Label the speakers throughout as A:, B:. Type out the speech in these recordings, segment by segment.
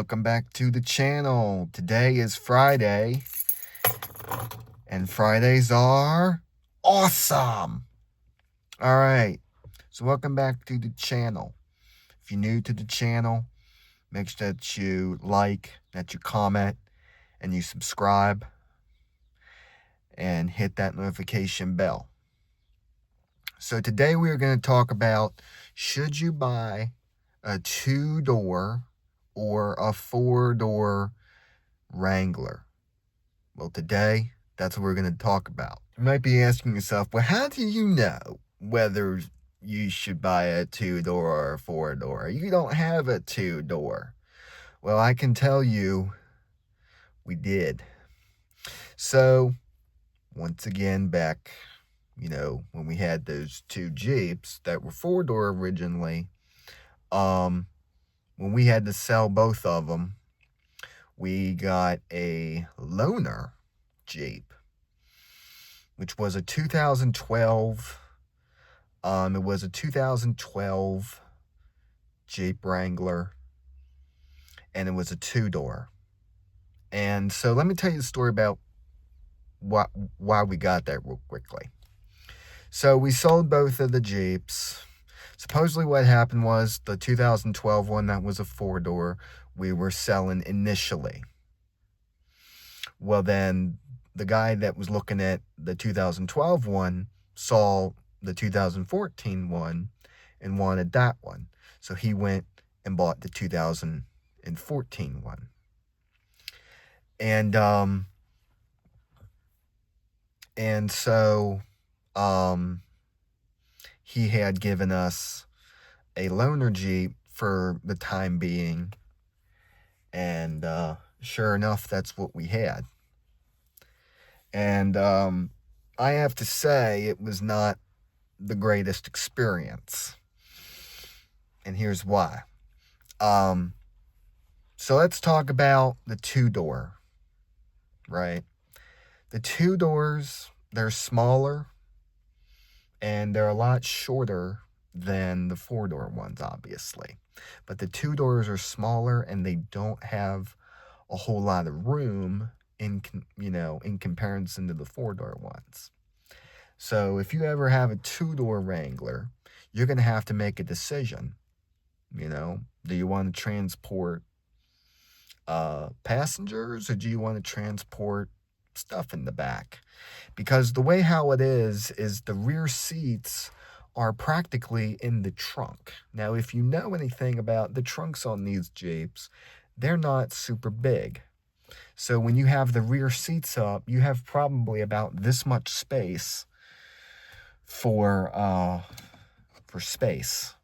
A: welcome back to the channel. Today is Friday, and Fridays are awesome. All right, so welcome back to the channel. If you're new to the channel, make sure that you like, that you comment, and you subscribe, and hit that notification bell. So today we are going to talk about, should you buy a 2-door or a 4-door Wrangler? Well, today, that's what we're going to talk about. You might be asking yourself, well, how do you know whether you should buy a 2-door or a 4-door? You don't have a 2-door. Well, I can tell you, we did. So, once again, back, when we had those 2 Jeeps that were 4-door originally, when we had to sell both of them, we got a loaner Jeep, which was a 2012. It was a 2012 Jeep Wrangler, and it was a 2-door. And so let me tell you the story about why we got that real quickly. So we sold both of the Jeeps. Supposedly what happened was the 2012 one, that was a 4-door, we were selling initially. Well, then the guy that was looking at the 2012 one saw the 2014 one and wanted that one. So he went and bought the 2014 one. And so he had given us a loaner Jeep for the time being, and sure enough, that's what we had. And I have to say, it was not the greatest experience, and here's why. So let's talk about the 2-door, right? The 2-doors, they're smaller, and they're a lot shorter than the 4-door ones, obviously. But the 2-doors are smaller, and they don't have a whole lot of room in comparison to the 4-door ones. So if you ever have a 2-door Wrangler, you're going to have to make a decision. Do you want to transport passengers, or do you want to transport stuff in the back? Because the way how it is the rear seats are practically in the trunk. Now, if you know anything about the trunks on these Jeeps, they're not super big. So when you have the rear seats up, you have probably about this much space for space.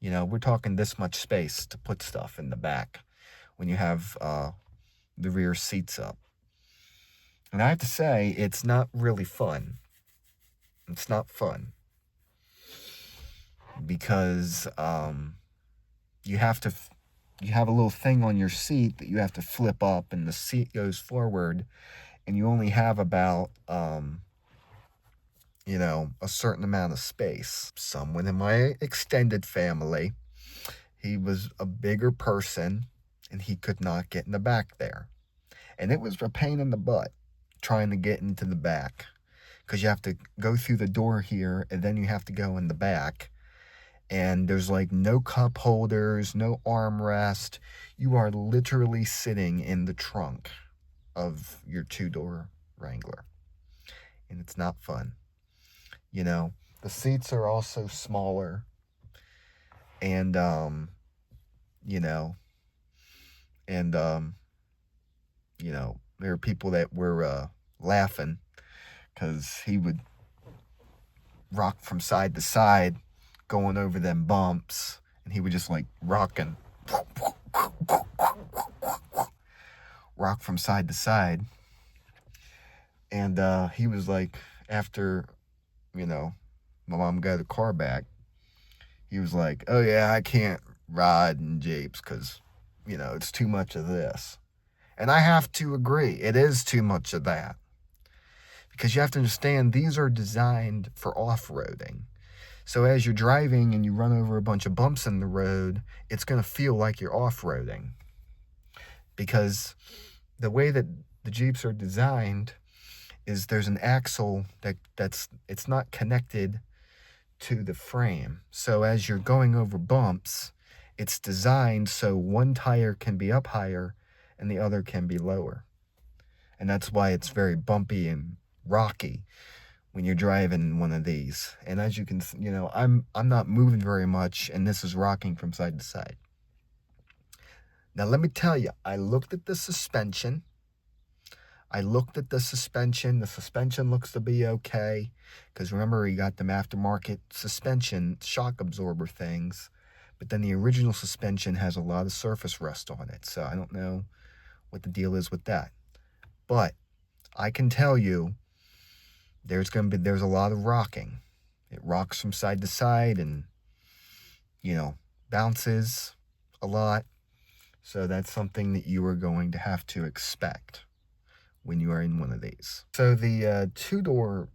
A: We're talking this much space to put stuff in the back when you have the rear seats up. And I have to say, it's not really fun. It's not fun. Because you have a little thing on your seat that you have to flip up, and the seat goes forward, and you only have about, a certain amount of space. Someone in my extended family, he was a bigger person, and he could not get in the back there. And it was a pain in the butt trying to get into the back, because you have to go through the door here, and then you have to go in the back. And there's like no cup holders, no armrest. You are literally sitting in the trunk of your 2-door Wrangler. And it's not fun. The seats are also smaller. And, there are people that were laughing because he would rock from side to side, going over them bumps, and he would just rock from side to side. And he was like, after my mom got the car back, he was like, oh yeah, I can't ride in Jeeps because it's too much of this. And I have to agree, it is too much of that, because you have to understand, these are designed for off-roading. So as you're driving and you run over a bunch of bumps in the road, it's going to feel like you're off-roading. because the way that the Jeeps are designed is there's an axle it's not connected to the frame. So as you're going over bumps, it's designed so one tire can be up higher and the other can be lower. And that's why it's very bumpy and rocky when you're driving one of these. And as you can, I'm not moving very much, and this is rocking from side to side. Now, let me tell you, I looked at the suspension. The suspension looks to be okay, because remember, we got them aftermarket suspension shock absorber things, but then the original suspension has a lot of surface rust on it, so I don't know what the deal is with that. But I can tell you there's a lot of rocking. It rocks from side to side and, bounces a lot. So that's something that you are going to have to expect when you are in one of these. So the two-door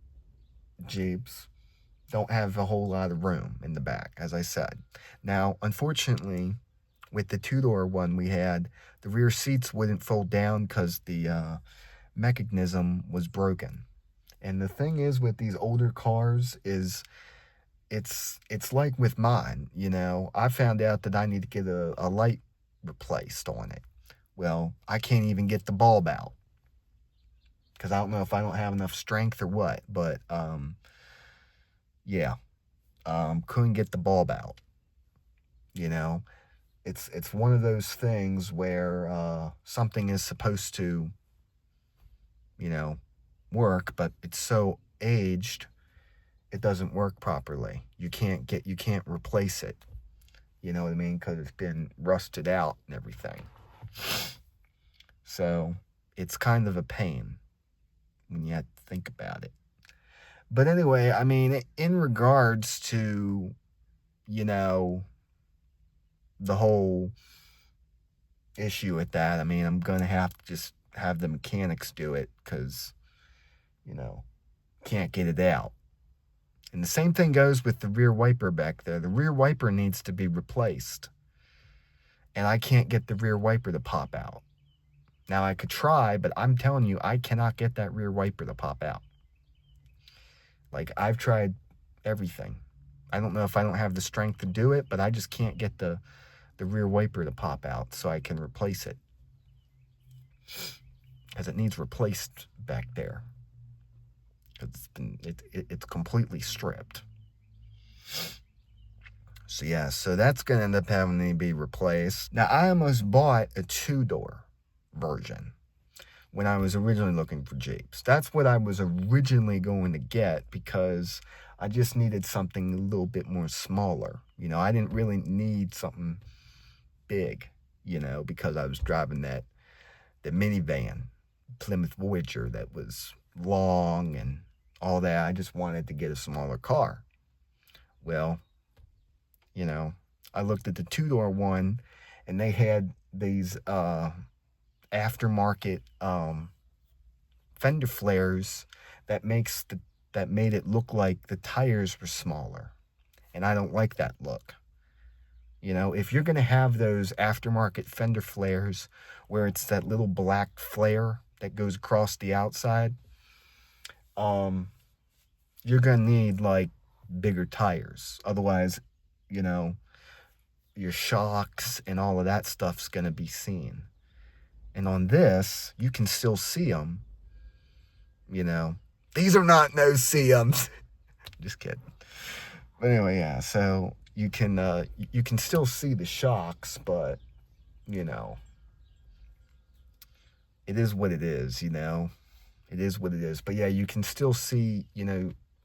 A: Jeeps don't have a whole lot of room in the back, as I said. Now, unfortunately, with the two-door one we had, the rear seats wouldn't fold down because the mechanism was broken. And the thing is with these older cars is it's like with mine, I found out that I need to get a light replaced on it. Well, I can't even get the bulb out because I don't know if I don't have enough strength or what, but couldn't get the bulb out. It's one of those things where something is supposed to work, but it's so aged it doesn't work properly. You can't replace it, you know what I mean, because it's been rusted out and everything. So it's kind of a pain when you have to think about it. But anyway, I mean, in regards to the whole issue with that, I mean, I'm gonna have to just have the mechanics do it because can't get it out. And the same thing goes with the rear wiper back there. The rear wiper needs to be replaced. And I can't get the rear wiper to pop out. Now, I could try, but I'm telling you, I cannot get that rear wiper to pop out. Like, I've tried everything. I don't know if I don't have the strength to do it, but I just can't get the rear wiper to pop out so I can replace it. Because it needs replaced back there. It's completely stripped. So yeah, so that's going to end up having to be replaced. Now, I almost bought a two-door version when I was originally looking for Jeeps. That's what I was originally going to get because I just needed something a little bit more smaller. I didn't really need something big, because I was driving the minivan, Plymouth Voyager, that was long and all that. I just wanted to get a smaller car. Well, I looked at the two-door one and they had these aftermarket fender flares that made it look like the tires were smaller. And I don't like that look. If you're going to have those aftermarket fender flares where it's that little black flare that goes across the outside, you're going to need like bigger tires. Otherwise, your shocks and all of that stuff's going to be seen. And on this, you can still see them. These are not no-see-ums. Just kidding. But anyway, yeah, so you can still see the shocks, but, it is what it is, It is what it is. But yeah, you can still see,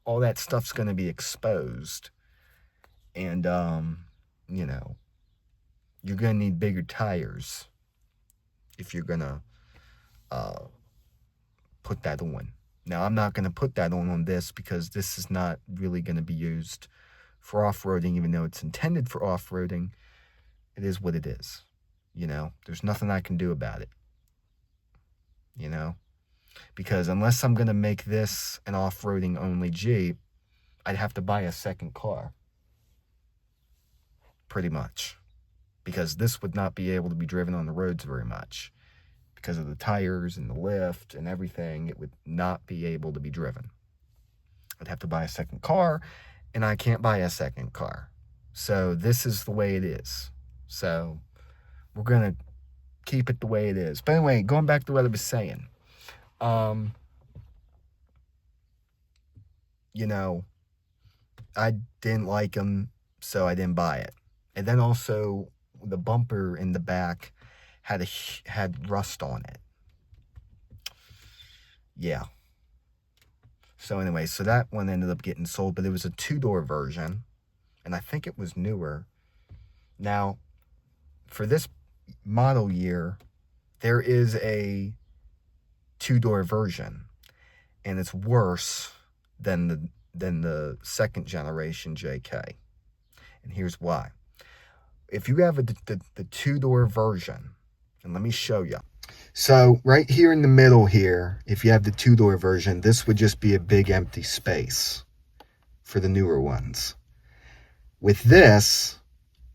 A: all that stuff's going to be exposed. And, you're going to need bigger tires if you're going to put that on. Now, I'm not going to put that on this because this is not really going to be used for off-roading, even though it's intended for off-roading. It is what it is. There's nothing I can do about it. Because unless I'm going to make this an off-roading only Jeep, I'd have to buy a second car. Pretty much. Because this would not be able to be driven on the roads very much. because of the tires and the lift and everything, it would not be able to be driven. I'd have to buy a second car, and I can't buy a second car. So this is the way it is. So we're going to keep it the way it is. But anyway, going back to what I was saying. You know, I didn't like them, so I didn't buy it. And then also the bumper in the back had rust on it. Yeah. So anyway, so that one ended up getting sold, but it was a 2-door version, and I think it was newer. Now, for this model year, there is a 2-door version, and it's worse than the second generation JK. And here's why. If you have the 2-door version, and let me show you. So right here in the middle here, if you have the 2-door version, this would just be a big empty space for the newer ones. With this,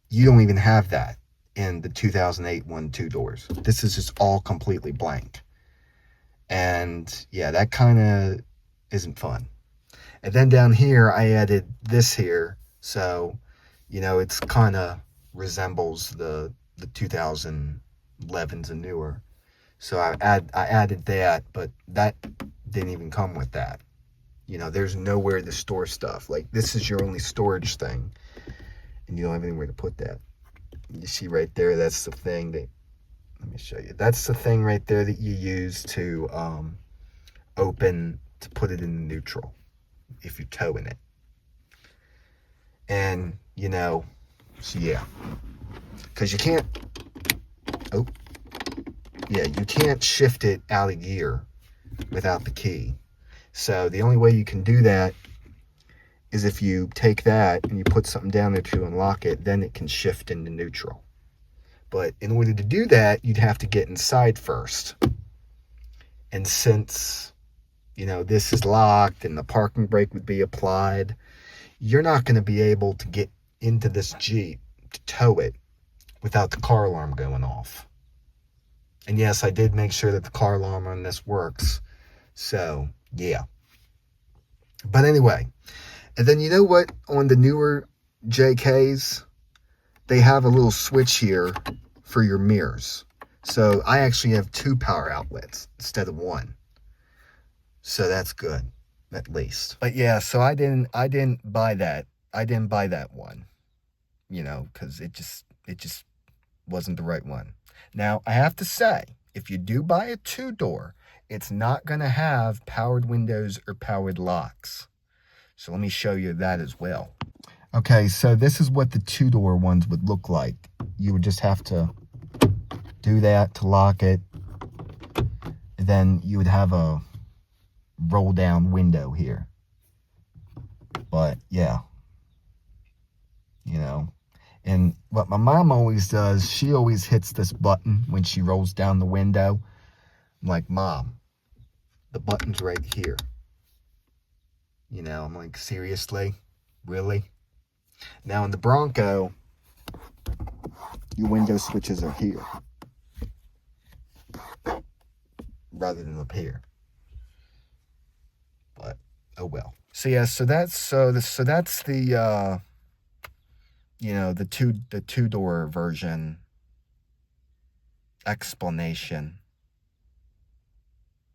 A: you don't even have that in the 2008 2-doors. This is just all completely blank. And yeah, that kind of isn't fun. And then down here, I added this here. So, you know, it's kind of resembles the 2011s and newer. So I added that, but that didn't even come with that. You know, there's nowhere to store stuff. Like, this is your only storage thing, and you don't have anywhere to put that. You see right there, that's the thing that, let me show you. That's the thing right there that you use to open, to put it in neutral if you're towing it. And, you know, so yeah. Because you can't, you can't shift it out of gear without the key. So the only way you can do that is if you take that and you put something down there to unlock it, then it can shift into neutral. But in order to do that, you'd have to get inside first. And since, you know, this is locked and the parking brake would be applied, you're not going to be able to get into this Jeep to tow it without the car alarm going off. And yes, I did make sure that the car alarm on this works. So, yeah. But anyway, and then you know what? On the newer JKs, they have a little switch here for your mirrors. So I actually have 2 power outlets instead of 1. So that's good, at least. But yeah, so I didn't buy that. I didn't buy that one, you know, because it just wasn't the right one. Now, I have to say, if you do buy a 2-door, it's not going to have powered windows or powered locks. So let me show you that as well. Okay, so this is what the 2-door ones would look like. You would just have to do that to lock it. And then you would have a roll down window here. But yeah, you know. And what my mom always does, she always hits this button when she rolls down the window. I'm like, Mom, the button's right here. You know, I'm like, seriously? Really? Now in the Bronco, your window switches are here rather than up here. But oh well. So yeah, so that's the you know, the two-door version explanation.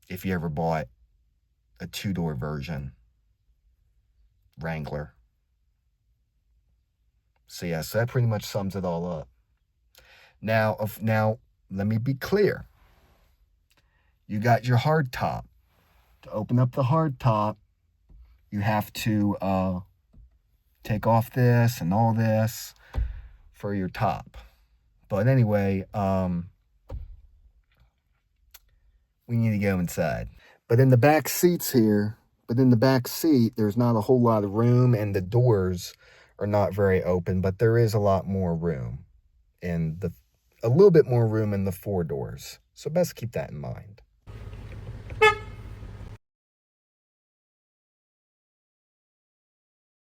A: If you ever bought a 2-door version Wrangler. So yeah, so that pretty much sums it all up. Now let me be clear. You got your hard top. To open up the hard top, you have to take off this and all this for your top. But anyway, we need to go inside. But in the back seats here, there's not a whole lot of room, and the doors are not very open, but there is a lot more room. And a little bit more room in the 4 doors. So best keep that in mind.